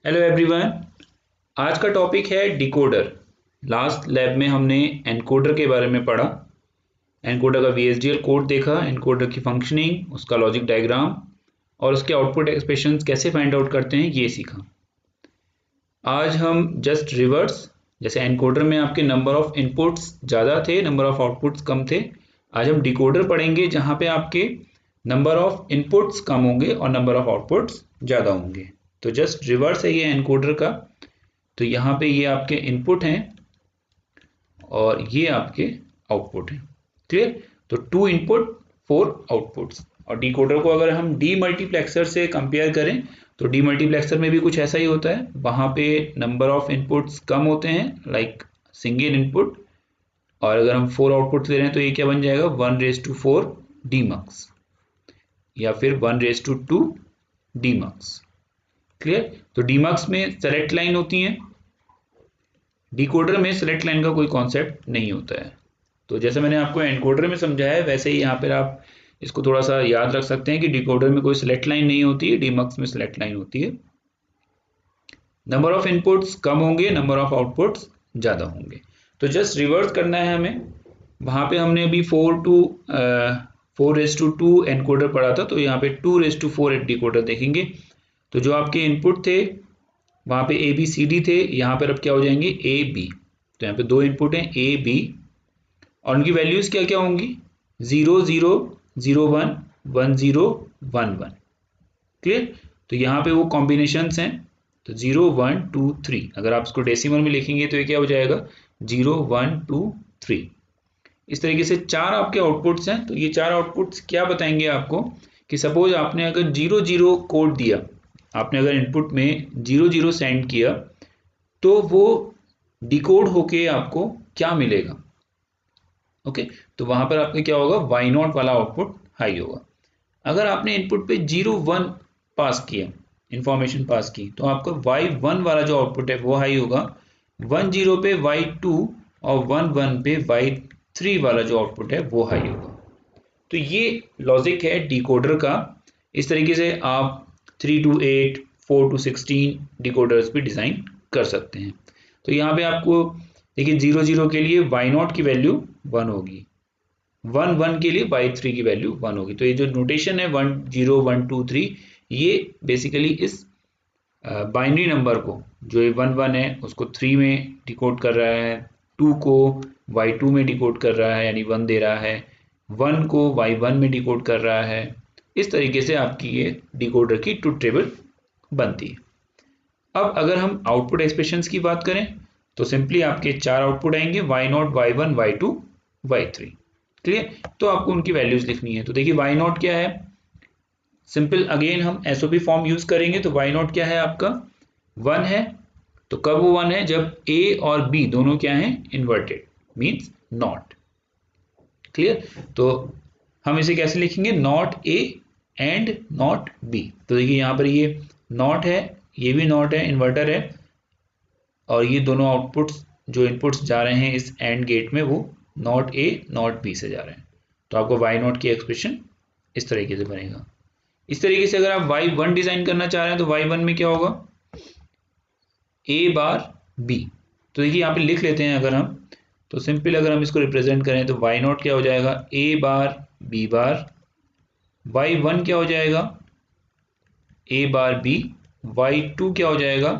Hello everyone. आज का topic है डिकोडर। लास्ट लैब में हमने एनकोडर के बारे में पढ़ा। एनकोडर का वीएसडीएल कोड देखा, एनकोडर की फंक्शनिंग, उसका लॉजिक डायग्राम और उसके आउटपुट एक्सप्रेशंस कैसे फाइंड आउट करते हैं ये सीखा। आज हम जस्ट रिवर्स, जैसे एनकोडर में आपके नंबर ऑफ इनपुट्स ज़्यादा थे, नंबर ऑफ आउटपुट्स कम थे। आज हम डिकोडर पढ़ेंगे जहाँ पे आपके नंबर ऑफ इनपुट्स कम होंगे और नंबर ऑफ आउटपुट्स ज़्यादा होंगे। तो जस्ट रिवर्स है ये एनकोडर का। तो यहाँ पे ये आपके इनपुट हैं और ये आपके आउटपुट हैं। क्लियर? तो 2 इनपुट 4 आउटपुट्स। और डिकोडर को अगर हम डीमल्टीप्लेक्सर से कंपेयर करें तो डीमल्टीप्लेक्सर में भी कुछ ऐसा ही होता है। वहाँ पे नंबर ऑफ इनपुट्स कम होते हैं, लाइक सिंगल इनपुट, और अगर हम 4 आउटपुट ले रहे हैं तो ये क्या बन जाएगा, 1⁴ डीमक्स या फिर 1⁴ डीमक्स। क्लियर? तो डीमक्स में सेलेक्ट लाइन होती है, डिकोडर में सेलेक्ट लाइन का कोई कॉन्सेप्ट नहीं होता है। तो जैसे मैंने आपको एनकोडर में समझाया है वैसे ही यहाँ पर आप इसको थोड़ा सा याद रख सकते हैं कि डिकोडर में कोई सेलेक्ट लाइन नहीं होती है, डीमक्स में सेलेक्ट लाइन होती है। नंबर ऑफ इनपुट्स कम होंगे, नंबर ऑफ आउटपुट्स ज़्यादा होंगे। तो जस्ट रिवर्स करना है हमें। वहाँ पे हमने अभी 4:2 एनकोडर पढ़ा था, तो यहाँ पे 2:4 डिकोडर देखेंगे। तो जो आपके इनपुट थे वहाँ पे ए बी सी डी थे, यहाँ पर अब क्या हो जाएंगे, ए बी। तो यहाँ पे 2 इनपुट हैं ए बी और उनकी वैल्यूज़ क्या क्या होंगी, 0 0 0 1 1 0 1 1। क्लियर? तो यहाँ पे वो कॉम्बिनेशंस हैं। तो 0 1 2 3, अगर आप इसको डेसिमल में लिखेंगे तो ये क्या हो जाएगा, 0 1 2 3। इस तरीके से 4 आपके आउटपुट्स हैं। तो ये 4 आउटपुट्स क्या बताएंगे आपको कि सपोज आपने अगर 0 0 कोड दिया, आपने अगर इनपुट में 0 0 सेंड किया तो वो डिकोड होके आपको क्या मिलेगा। ओके, तो वहां पर आपके क्या होगा, y0 वाला आउटपुट हाई होगा। अगर आपने इनपुट पे 0 1 पास किया, इंफॉर्मेशन पास की, तो आपका y1 वाला जो आउटपुट है वो हाई होगा, 1 0 पे y2 और 1 1 पे y3 वाला जो आउटपुट है वो हाई होगा। तो ये लॉजिक है डिकोडर का। इस तरीके से आप 3 to 8 4 to 16 डिकोडर्स भी डिज़ाइन कर सकते हैं। तो यहाँ पे आपको देखिए 0 0 के लिए y0 की वैल्यू 1 होगी, 1 1 के लिए y3 की वैल्यू 1 होगी। तो ये जो नोटेशन है 1 0 1 2 3, ये बेसिकली इस बाइनरी नंबर को, जो ये 1 1 है उसको 3 में डिकोड कर रहा है, 2 को y2 में डिकोड कर रहा है यानी 1 दे रहा है, 1 को y1 में डिकोड कर रहा है। इस तरीके से आपकी ये डिकोडर की ट्रुथ टेबल बनती है। अब अगर हम आउटपुट एक्सप्रेशंस की बात करें तो सिंपली आपके 4 आउटपुट आएंगे, y0 y1 y2 y3। Clear? तो आपको उनकी वैल्यूज लिखनी है। तो देखिए y0 क्या है, सिंपल अगेन हम एसओपी फॉर्म यूज करेंगे। तो y0 क्या है आपका, 1 है। तो कब वो 1 है, जब a और b दोनों क्या हैं, इन्वर्टेड, मीन्स नॉट। क्लियर? तो हम इसे कैसे लिखेंगे, not a and not b। तो देखिए यहाँ पर ये नॉट है, ये भी नॉट है, इन्वर्टर है, और ये दोनों आउटपुट्स जो इनपुट्स जा रहे हैं इस एंड गेट में वो नॉट ए नॉट बी से जा रहे हैं। तो आपको y0 की एक्सप्रेशन इस तरीके से बनेगा। इस तरीके से अगर आप y1 डिजाइन करना चाह रहे हैं तो y1 में क्या होगा, a बार b। तो देखिए यहाँ पे लिख लेते हैं अगर हम, तो सिंपल अगर हम इसको रिप्रेजेंट करें तो y0 क्या हो जाएगा, a bar b bar, y1 क्या हो जाएगा, a बार b, y2 क्या हो जाएगा,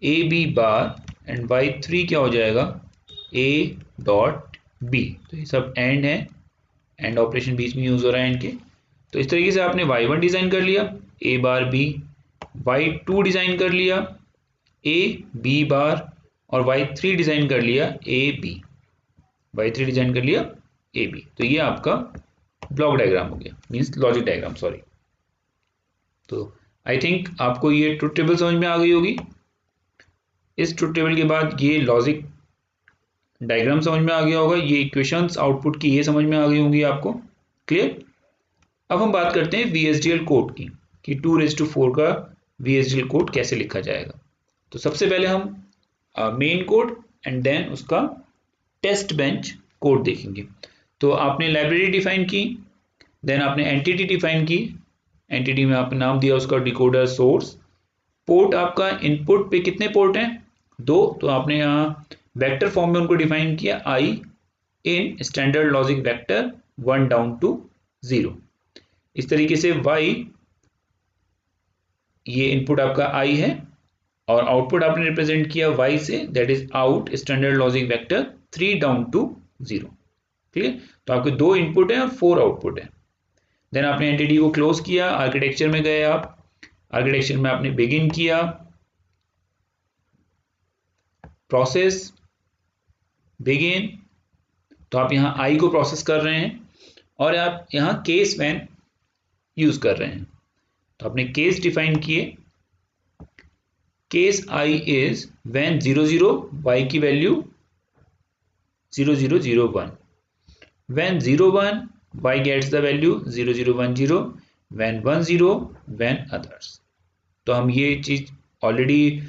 A B bar, and y3 क्या हो जाएगा, a डॉट b। तो ये सब एंड है, एंड ऑपरेशन बीच में यूज हो रहा है इनके। तो इस तरीके से आपने y1 डिजाइन कर लिया, a bar b, y2 design कर लिया, a b बार, और y3 डिजाइन कर लिया a b, y3 डिजाइन कर लिया a b। तो ये आपका ब्लॉक डायग्राम हो गया, मीन्स लॉजिक डायग्राम, सॉरी। तो आई थिंक आपको ये ट्रुथ टेबल समझ में आ गई होगी। इस ट्रुथ टेबल के बाद ये लॉजिक डायग्राम समझ में आ गया होगा, ये इक्वेशंस आउटपुट की ये समझ में आ गई होंगी आपको। क्लियर? अब हम बात करते हैं VHDL कोड की, कि 2:4 का VHDL कोड कैसे लिखा जाएगा। तो सबसे पहले हम मेन कोड एंड देन उसका टेस्ट बेंच कोड देखेंगे। तो आपने लाइब्रेरी डिफाइन की, देन आपने एंटिटी डिफाइन की, एंटिटी में आपने नाम दिया उसका डिकोडर सोर्स, पोर्ट आपका इनपुट पे कितने पोर्ट हैं? 2, तो आपने यहाँ वेक्टर फॉर्म में उनको डिफाइन किया, i in standard logic vector 1 down to 0। इस तरीके से y, ये इनपुट आपका i है और आउटपुट आपने रिप्रेजेंट किया y से, that is out standard logic vector 3 down to 0। Clear? तो आपके 2 इनपुट हैं और 4 आउटपुट है। देन आपने एंटिटी को क्लोज किया, आर्किटेक्चर में गए आप, आर्किटेक्चर में आपने बिगिन किया, प्रोसेस, बिगिन, तो आप यहाँ आई को प्रोसेस कर रहे हैं और आप यहाँ केस व्हेन यूज कर रहे हैं। तो आपने केस डिफाइन किए, case I is when 00 y की value 0001, when 01 y gets the value 0010, when 10 when others. तो हम ये चीज ऑलरेडी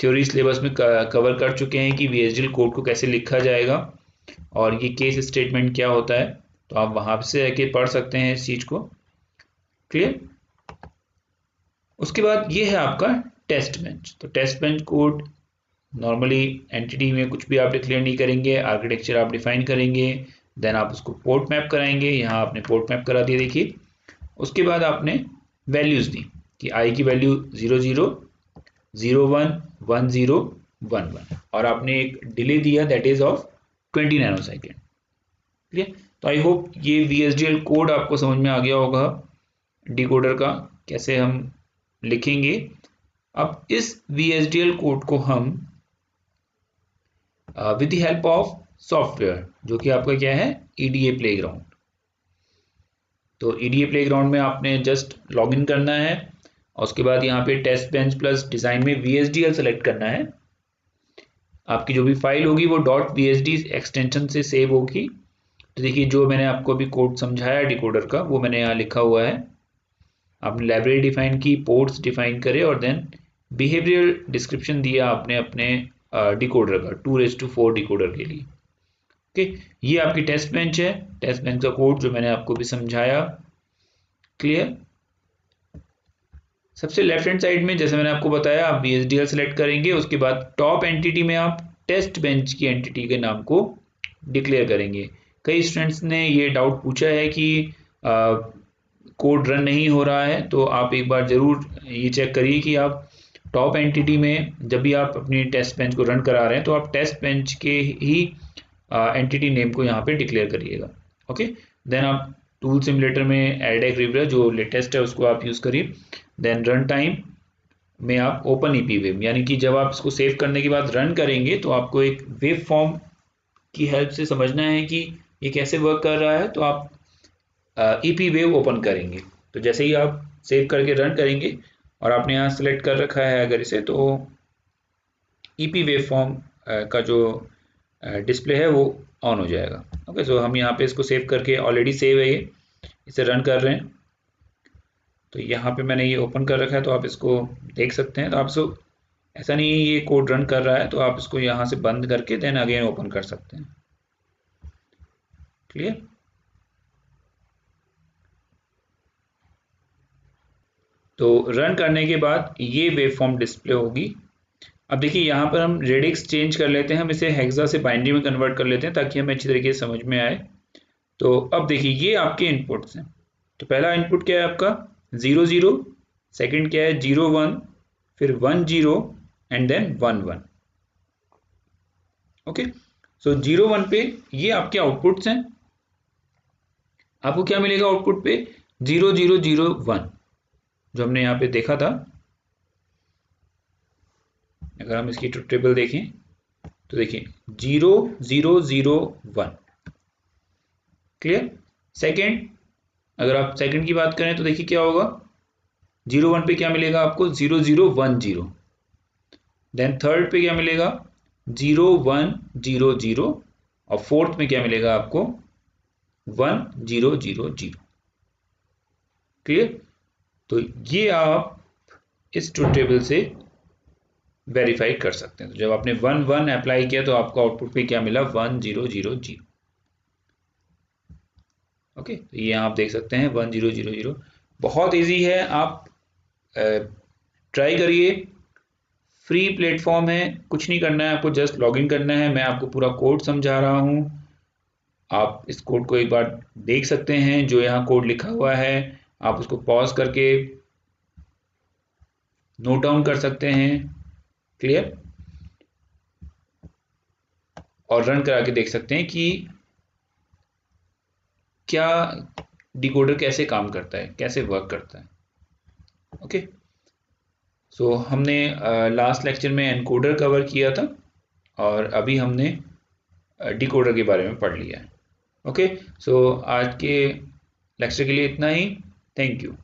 थ्योरी सिलेबस में कवर कर चुके हैं कि VHDL कोड को कैसे लिखा जाएगा और ये केस स्टेटमेंट क्या होता है, तो आप वहां से आके पढ़ सकते हैं इस चीज को। क्लियर? उसके बाद ये है आपका टेस्ट बेंच। तो test bench code normally entity में कुछ भी आप डिक्लेयर नहीं करेंगे, आर्किटेक्चर आप डिफाइन करेंगे, देन आप उसको पोर्ट मैप कराएंगे। यहाँ आपने पोर्ट मैप करा दिया, देखिए। उसके बाद आपने वैल्यूज दी कि आई की वैल्यू 00, 01, 10, 11 और आपने एक डिले दिया that is of 20 nanosecond. Clear? तो आई होप ये VHDL कोड आपको समझ में आ गया होगा, डिकोडर का कैसे हम लिखेंगे। अब इस VHDL कोड को हम with the help of software, जो कि आपका क्या है, EDA प्लेग्राउंड। तो EDA प्लेग्राउंड में आपने जस्ट लॉग इन करना है और उसके बाद यहाँ पे टेस्ट बेंच प्लस डिजाइन में VHDL सेलेक्ट करना है। आपकी जो भी फाइल होगी वो .vsd एक्सटेंशन से सेव होगी। तो देखिए जो मैंने आपको अभी कोड समझाया डिकोडर का, वो मैंने यहाँ लिखा हुआ है। आपने लाइब्रेरी डिफाइन की, पोर्ट्स डिफाइन करे और देन बिहेवियरल डिस्क्रिप्शन दिया आपने अपने डिकोडर का 2:4 डिकोडर के लिए। ओके, ये आपकी टेस्ट बेंच है, टेस्ट बेंच का कोड जो मैंने आपको भी समझाया। क्लियर? सबसे लेफ्ट हैंड साइड में जैसे मैंने आपको बताया, आप VHDL सेलेक्ट करेंगे, उसके बाद टॉप एंटिटी में आप टेस्ट बेंच की एंटिटी के नाम को डिक्लेयर करेंगे। कई स्टूडेंट्स ने ये डाउट पूछा है कि कोड रन नहीं हो रहा है, तो आप एक बार जरूर ये चेक करिए कि आप टॉप एंटिटी में जब भी आप अपनी टेस्ट बेंच को रन करा रहे हैं तो आप टेस्ट बेंच के ही एंटिटी नेम को यहाँ पे डिक्लेयर करिएगा। ओके, देन आप टूल सिमुलेटर में एडेक रिवर जो लेटेस्ट है उसको आप यूज करिए। देन रन टाइम में आप ओपन ईपी वेव, यानी कि जब आप इसको सेव करने के बाद रन करेंगे तो आपको एक वेव फॉर्म की हेल्प से समझना है कि ये कैसे वर्क कर रहा है। तो आप ईपी वेव ओपन करेंगे, तो जैसे ही आप सेव करके रन करेंगे और आपने यहाँ सेलेक्ट कर रखा है अगर इसे, तो ईपी वेव फॉर्म का जो डिस्प्ले है वो ऑन हो जाएगा। ओके, सो हम यहाँ पे इसको सेव करके, ऑलरेडी सेव है ये, इसे रन कर रहे हैं। तो यहाँ पे मैंने ये ओपन कर रखा है तो आप इसको देख सकते हैं। तो आप इसको, ऐसा नहीं है ये कोड रन कर रहा है, तो आप इसको यहाँ से बंद करके देन अगेन ओपन कर सकते हैं। क्लियर? तो रन करने के बाद ये वेव फॉर्म डिस्प्ले होगी। अब देखिए यहाँ पर हम रेडिक्स चेंज कर लेते हैं, हम इसे हेक्सा से बाइनरी में कन्वर्ट कर लेते हैं ताकि हमें अच्छी तरीके से समझ में आए। तो अब देखिए ये आपके इनपुट्स हैं। तो पहला इनपुट क्या है आपका 00, सेकंड क्या है 01, फिर 10 एंड देन 11। ओके, सो 01 पे ये आपके आउटपुट्स हैं। आपको क्या मिलेगा आउटपुट पे 0001, जो हमने यहाँ पे देखा था। अगर हम इसकी ट्रुथ टेबल देखें तो देखिए 0001। क्लियर? सेकंड, अगर आप सेकंड की बात करें तो देखिए क्या होगा 01 पे क्या मिलेगा आपको 0010। देन थर्ड पे क्या मिलेगा 0100 और फोर्थ में क्या मिलेगा आपको 1000। क्लियर? तो ये आप इस ट्रुथ टेबल से वेरीफाई कर सकते हैं। तो जब आपने 11 अप्लाई किया तो आपको आउटपुट पे क्या मिला 1000। ओके, तो ये आप देख सकते हैं 1000। बहुत इजी है, आप ट्राई करिए, फ्री प्लेटफॉर्म है, कुछ नहीं करना है आपको, जस्ट लॉगिन करना है। मैं आपको पूरा कोड समझा रहा हूँ, आप इस कोड को एक बार देख सकते हैं, जो यहाँ कोड लिखा हुआ है आप उसको पॉज करके नोट डाउन कर सकते हैं। क्लियर? और रन करा के देख सकते हैं कि क्या डिकोडर कैसे काम करता है, कैसे वर्क करता है। ओके, सो हमने लास्ट लेक्चर में एनकोडर कवर किया था और अभी हमने डिकोडर के बारे में पढ़ लिया है। ओके, सो आज के लेक्चर के लिए इतना ही। Thank you.